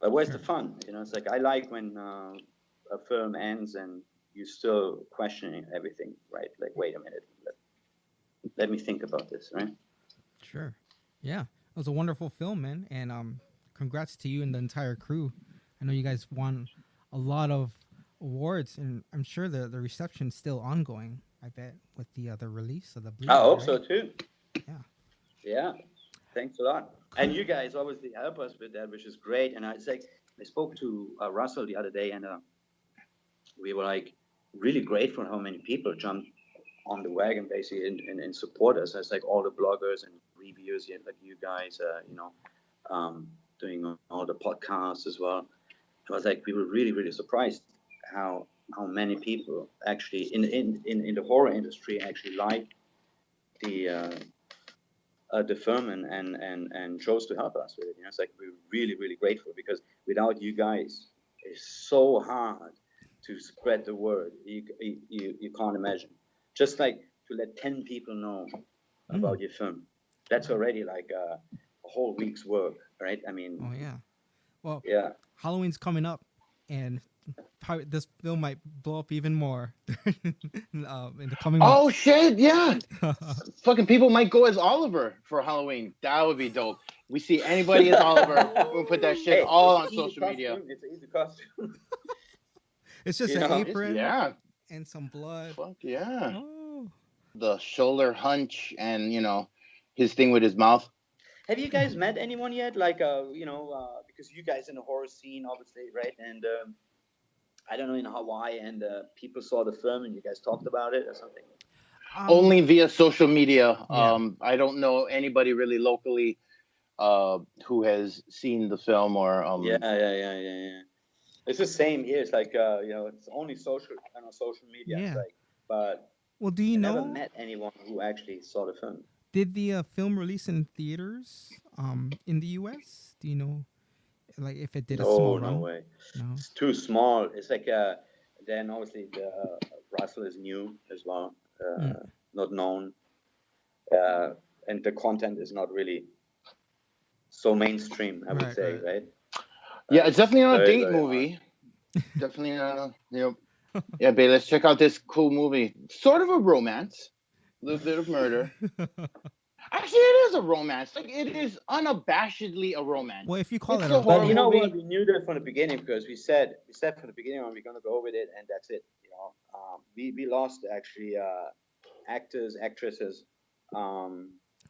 But where's the fun? You know, it's like, I like when a film ends and you're still questioning everything, right? Like, wait a minute, let me think about this, right? Sure. Yeah. It was a wonderful film, man. And congrats to you and the entire crew. I know you guys won a lot of awards, and I'm sure the reception's still ongoing, I bet, with the release of the Blu-ray. I hope so too. Yeah. Yeah. Thanks a lot. And you guys obviously help us with that, which is great. And I spoke to Russell the other day, and we were like really grateful how many people jumped on the wagon basically and support us. It's like all the bloggers and reviewers, like you guys, you know, doing all the podcasts as well. It was like we were really, really surprised how many people actually in the horror industry actually like the film and chose to help us with it. You know, it's like we're really, really grateful, because without you guys, it's so hard to spread the word. You can't imagine. Just like to let 10 people know about your film, that's already like a whole week's work, right? I mean, Oh yeah. Well, yeah. Halloween's coming up, and probably this film might blow up even more in the coming months. Oh shit! Yeah, fucking people might go as Oliver for Halloween. That would be dope. We see anybody as Oliver, we'll put that shit all on social media. It's an easy costume. It's just You an know? apron, Yeah, and some blood. fuck yeah. Oh. The shoulder hunch and, you know, his thing with his mouth. Have you guys met anyone yet? Like, you know, because you guys in the horror scene, obviously, right? And I don't know, in Hawaii, and people saw the film and you guys talked about it or something. Only via social media. Yeah. I don't know anybody really locally who has seen the film or Yeah. It's the same here. It's like, you know, it's only social media. Yeah. It's like, but Well, do you I know? never met anyone who actually saw the film. Did the film release in theaters in the U.S.? Do you know, like, if it did a small run? No way. No. It's too small. It's like then obviously the Russell is new as well, not known, and the content is not really so mainstream, I would say, right? Yeah, it's definitely not a very, date very movie. Definitely not. Yeah, babe, let's check out this cool movie. Sort of a romance, a little bit of murder. Actually, it is a romance. Like, it is unabashedly a romance. Well, if you call It's it a horror But you know movie. what? We knew that from the beginning, because we said from the beginning on we're gonna go with it, and that's it. You know, we lost actually actors, actresses,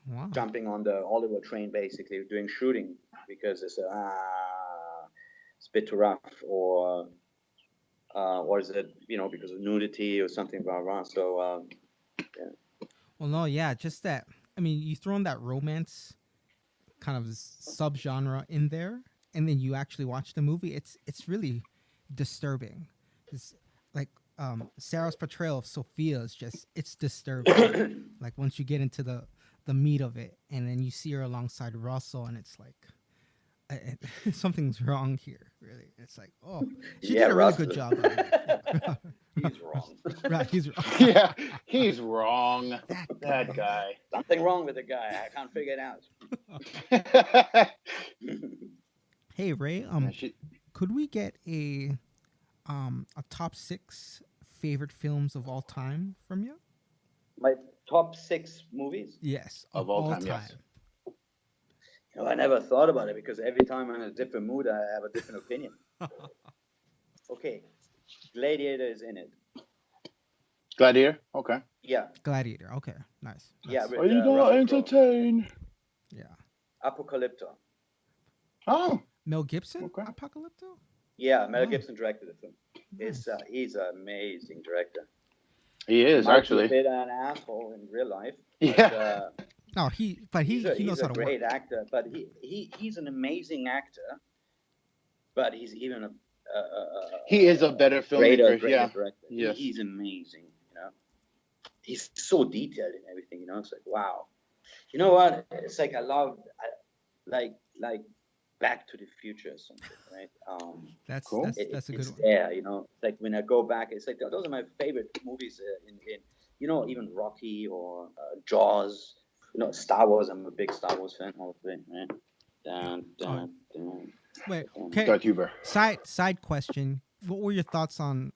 Wow. jumping on the Oliver train, basically doing shooting because it's it's a bit too rough, or is it because of nudity or something, blah blah. So yeah. Well, no, yeah, just that. I mean, you throw in that romance kind of subgenre in there, and then you actually watch the movie. It's really disturbing. It's like Sarah's portrayal of Sophia is just it's disturbing. Like once you get into the meat of it, and then you see her alongside Russell, and it's like something's wrong here. Really, it's like she Yeah, did a really Russell. good job. On it. He's wrong. Right, he's wrong. Yeah, he's wrong. That That guy. Something wrong with the guy. I can't figure it out. Hey Ray, Yeah, could we get a top 6 favorite films of all time from you? My top 6 movies. Yes, Of all time, yes. I never thought about it because every time I'm in a different mood, I have a different opinion. Okay, Gladiator is in it. Gladiator? Okay. Yeah. Gladiator. Okay, nice. Yeah. That's- With, Are you gonna Russell Crowe. entertain? yeah. Apocalypto. Oh, Mel Gibson. Okay. Apocalypto. Yeah, Mel Oh. Gibson directed the film. He's an amazing director. he is Might be actually. a bit an asshole in real life. Yeah. No, he He's knows a how to great work. actor, but he's an amazing actor. But he's even He is a better greater filmmaker. Yeah. director. Yes. He's amazing. He's so detailed in everything. It's like wow. You know what? It's like like Back to the Future or something, right? That's Cool. that's a good It's one. there. It's like when I go back, it's like those are my favorite movies. Even Rocky or Jaws. Star Wars. I'm a big Star Wars fan. All of it, right? Dun. Wait, okay. Darth Huber. Side question. What were your thoughts on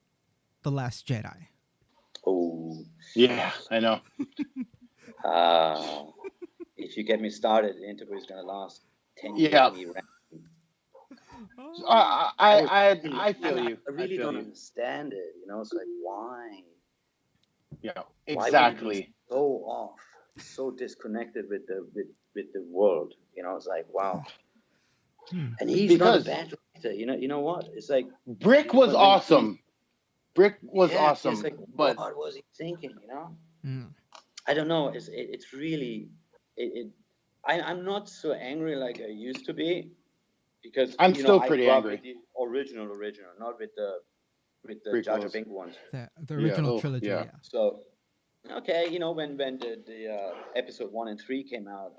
The Last Jedi? Oh, Yeah, I know. if you get me started, the interview is gonna last 10 years. Yeah. Me ranting. I feel you. I really feel don't you. understand it. It's like why? Yeah, Why would you be exactly. so off, so disconnected with the world. It's like wow. And he's not a Because- bad writer. You know what? It's like Brick was awesome. Brick was yeah, awesome, It's like but what was he thinking? Mm. I don't know. It's really I'm not so angry like I used to be because I'm still I pretty grew up angry. with the original, not with the Jar Jar Prequels. Binks ones. The original oh, trilogy. yeah. Yeah. So okay, when the episode 1 and 3 came out,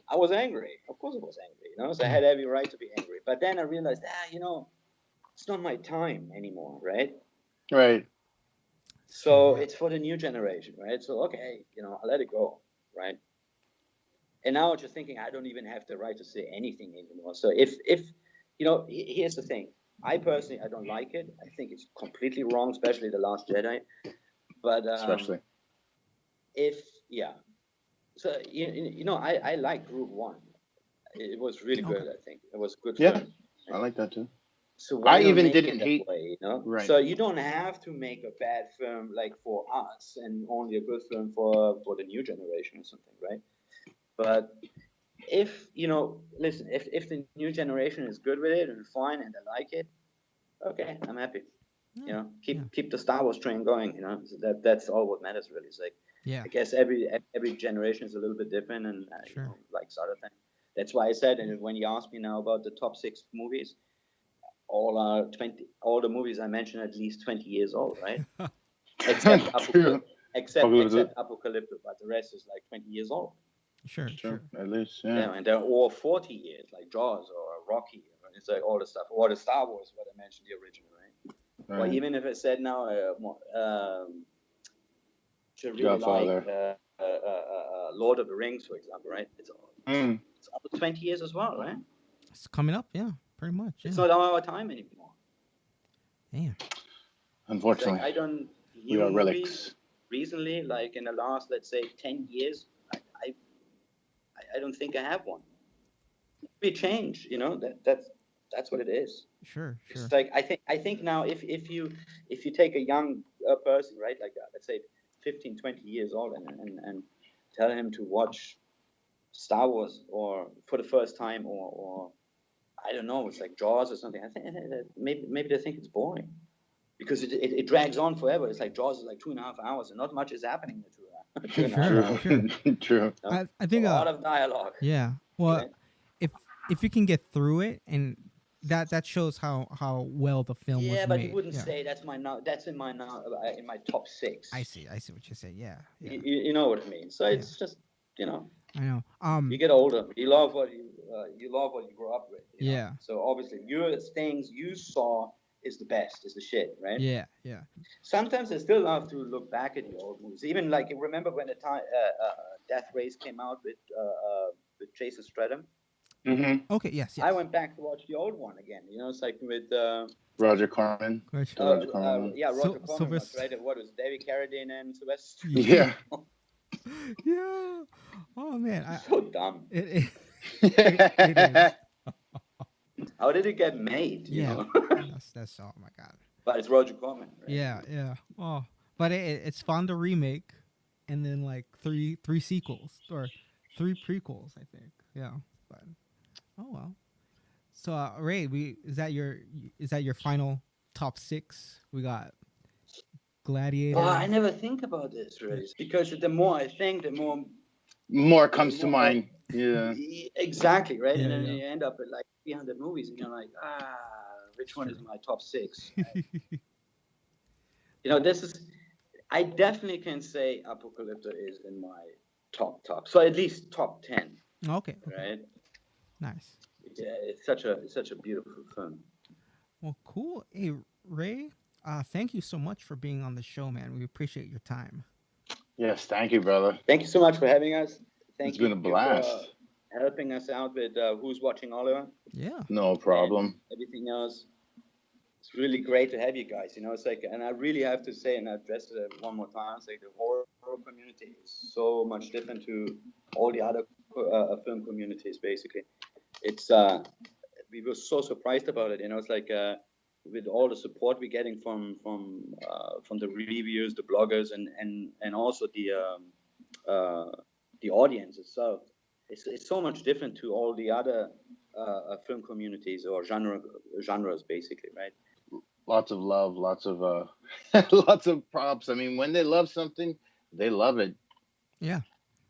I was angry. Of course, I was angry. So I had every right to be angry. But then I realized, it's not my time anymore, right? Right. So it's for the new generation, right? So okay, I let it go, right? And now I'm just thinking I don't even have the right to say anything anymore. So if here's the thing. I personally I don't like it. I think it's completely wrong, especially The Last Jedi. But Especially. So I like Group One. It was really good. I think it was good. Yeah. Film. I like that too. So why I not even make didn't it that hate- way, Right. So you don't have to make a bad film like for us and only a good film for the new generation or something, right? But if listen, if the new generation is good with it and fine and I like it, okay, I'm happy. Keep the Star Wars train going. So that's all what matters really. It's like Yeah. I guess every generation is a little bit different and Sure. likes other things. That's why I said, and when you asked me now about the top 6 movies, all the movies I mentioned at least 20 years old, right? Except True. except Apocalypto. Apocalypto, but the rest is like 20 years old. Sure. Sure. At least, Yeah, yeah. and they're all 40 years, like Jaws or Rocky. It's like all the stuff, or the Star Wars, what I mentioned the original, right? Or Right. even if I said now, should really Godfather. like Lord of the Rings, for example, right? It's Mm. almost 20 years as well, right? It's coming up. Yeah. Pretty much. Yeah. It's not our time anymore. Damn. Unfortunately, Like I don't we are relics. recently, like in the last, let's say, 10 years. I don't think I have one. We change, that's what it is. Sure. It's like I think now if you take a young person, right, like let's say 15, 20 years old and tell him to watch Star Wars or for the first time, or I don't know, it's like Jaws or something. I think maybe they think it's boring because it drags on forever. It's like Jaws is like 2.5 hours and not much is happening in the 2.5 hours. Sure. True. I think a lot of dialogue. yeah. Well, Right? if you can get through it, and that shows how well the film was Yeah, but made. you wouldn't Yeah. say that's in my top 6. I see what you say. Yeah. You know what I mean. So it's just I know. you get older. You love what you grew up with. You know? Yeah. So obviously, your things you saw is the best, is the shit, right? Yeah. Sometimes I still love to look back at the old movies. Even like remember when the time Death Race came out with Jason Statham. Mm-hmm. Okay. Yes. I went back to watch the old one again. You know, it's like with Roger Corman. Roger Corman Sylvester. was right. What was David Carradine and Sylvester? Yeah. Yeah. Oh man. So dumb. It is. How did it get made? You know? That's oh my god. But it's Roger Corman. Right? Yeah. Oh, but it's fun to remake, and then like three sequels or 3 prequels, I think. Yeah, but oh well. So Ray, is that your final top 6? We got Gladiator. Well, I never think about this really, because the more I think, the more comes to mind. Yeah. Exactly, right? Yeah, and then yeah. you end up at like 300 movies, and you're like, which one is my top 6? You know, I definitely can say Apocalypto is in my top. So at least top 10. Okay. Right? Nice. Yeah, it's such a beautiful film. Well, cool. Hey, Ray, thank you so much for being on the show, man. We appreciate your time. Yes, thank you, brother. Thank you so much for having us. It's been a blast. For helping us out with Who's Watching Oliver. Yeah. No problem. And everything else. It's really great to have you guys. You know, it's like, and I really have to say, and I've addressed it one more time, it's like the horror community is so much different to all the other film communities, basically. It's we were so surprised about it. You know, it's like with all the support we're getting from the reviewers, the bloggers, and also the audience itself. It's so much different to all the other film communities or genres, basically, right? Lots of love, lots of lots of props. I mean, when they love something, they love it. Yeah,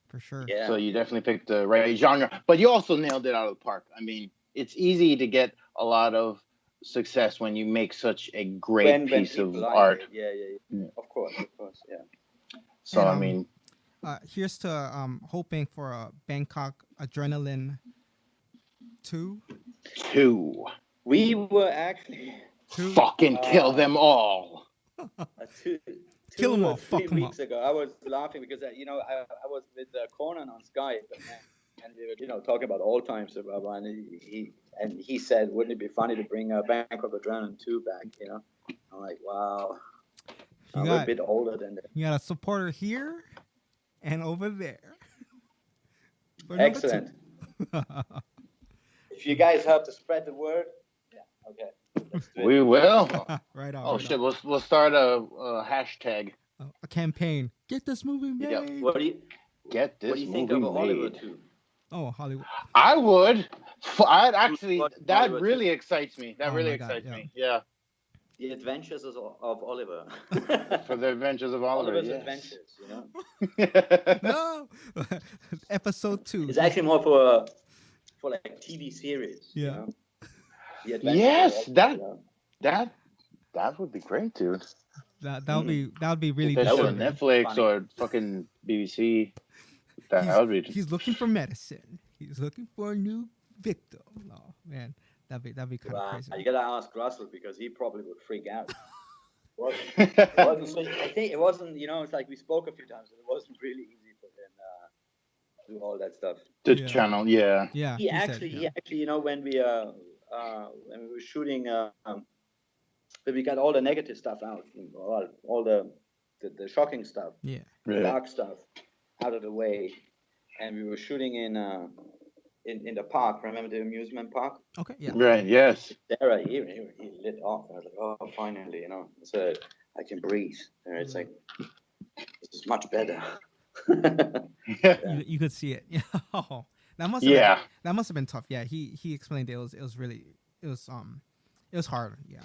for sure. Yeah. So you definitely picked the right genre, but you also nailed it out of the park. I mean, it's easy to get a lot of success when you make such a great piece of art. Yeah. Of course, yeah. So And, I mean, here's to hoping for a Bangkok Adrenaline 2. We were actually fucking kill them all. Kill them all. 3 Fuck them weeks ago, I was laughing because I was with Conan on Skype, and we were talking about old times, and he said, "Wouldn't it be funny to bring Bangkok Adrenaline 2 back?" You know, I'm like, wow. We're a bit older than that. You got a supporter here and over there. Excellent. If you guys help to spread the word, yeah, okay. Let's do it. We will. Right on. Oh shit! We'll start a hashtag. A campaign. Get this movie made. Yeah. What do you think of movie Oliver made. 2? Oh, Hollywood. I would. I'd actually. That Hollywood really too. excites me. That Oh really my God, excites yeah. me. Yeah. The Adventures of Oliver. For the Adventures of Oliver. Oliver's Yes. Adventures, you know. No. Episode 2. It's actually more for like TV series. Yeah. You know? The Adventures Yes, of Oliver, you know? that would be great, dude. That would be really That show on disturbing. Netflix Funny. or fucking BBC. That would be. He's looking for medicine. He's looking for a new victim. Oh man, that'd be kind of Wow. crazy. You gotta ask Russell because he probably would freak out. It wasn't so, I think it wasn't. You know, it's like we spoke a few times, and it wasn't really easy for him to do all that stuff. The Yeah. channel, yeah. Yeah. He said, actually, yeah. you know, when we were shooting, when we got all the negative stuff out, all the shocking stuff, Yeah. the dark stuff out of the way, and we were shooting in the park. Remember the amusement park? Okay. Yeah. Right. Yes. Sarah, he lit off. I was like, oh, finally, you know, so I can breathe. And it's like, this is much better. You could see it. Yeah. Oh, That must have Yeah. been tough. Yeah, he explained it was really it was hard. Yeah.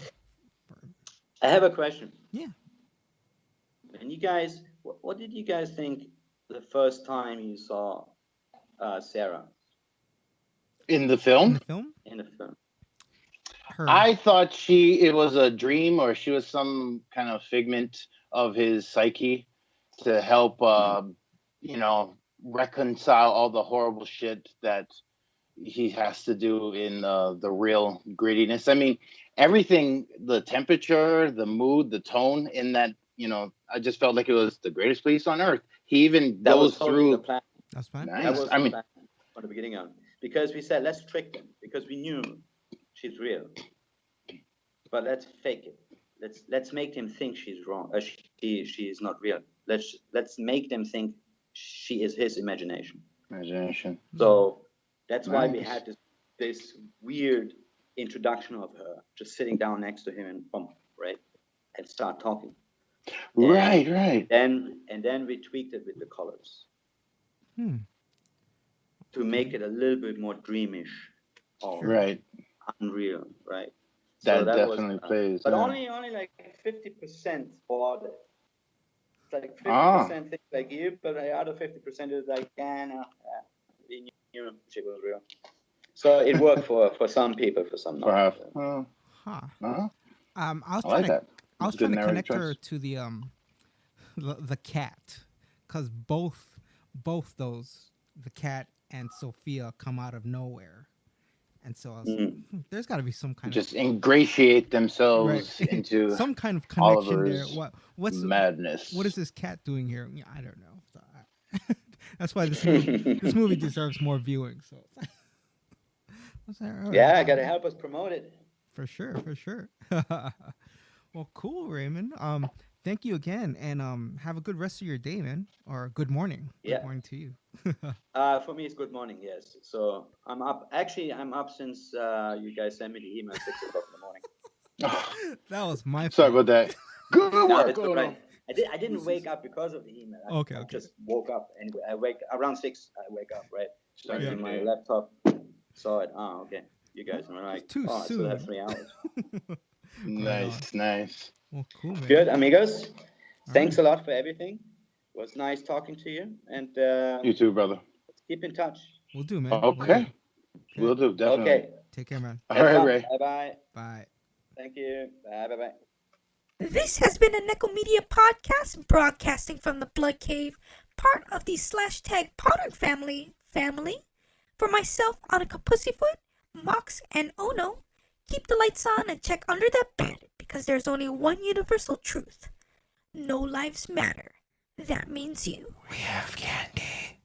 I have a question. Yeah. And you guys, what did you guys think the first time you saw Sarah In the In film, the film, in the film? I thought it was a dream, or she was some kind of figment of his psyche to help, reconcile all the horrible shit that he has to do in the real grittiness. I mean, everything, the temperature, the mood, the tone in that, I just felt like it was the greatest place on earth. He even That was goes totally through. the plan. That's fine. That Nice. was I the mean, plan from the beginning on, because we said let's trick them because we knew she's real, but let's fake it. Let's make them think she's wrong. She is not real. Let's make them think she is his imagination. So that's why we had this weird introduction of her just sitting down next to him and start talking. Right. And then we tweaked it with the colors to make it a little bit more dreamish or Right. unreal, right? That So that definitely was, plays. but yeah. only like 50% for it. It's like 50% things like you, but the other 50% is like, we knew she was real. So it worked for some people, for some not. Huh. I was I like that. I was It's a good trying to connect narrative her choice. to the cat, because both those, the cat and Sophia, come out of nowhere, and so I was like, there's got to be some kind Just ingratiate themselves right. into some kind of connection there. Oliver's What's madness. what is this cat doing here? Yeah, I don't know. So that's why this movie deserves more viewing. So Yeah, I gotta help us promote it. For sure. Well, cool, Raymond. Thank you again, and have a good rest of your day, man, or good morning. Good morning to you. For me, it's good morning. Yes. So I'm up. Actually, I'm up since you guys sent me the email at 6 o'clock in the morning. That was my fault. Sorry about that. Good work. That's right. I didn't wake up because of the email. I just woke up anyway. I wake around 6. I wake up, right? Started on my laptop. Saw it. Oh, okay. You guys are like, too soon. I still have 3 hours. Nice. Well, cool, man. Good, amigos. Thanks a lot for everything. It was nice talking to you. And You too, brother. let's keep in touch. We'll do, man. Okay. We'll do, definitely. Okay. Take care, man. All right, Ray. Bye-bye. Bye. Thank you. Bye-bye. This has been a Nekko Media podcast broadcasting from the Blood Cave, part of the /tag Potter family. For myself, Annika Pussyfoot, Mox, and Ono, keep the lights on and check under that bed, because there's only one universal truth. No lives matter. That means you. We have candy.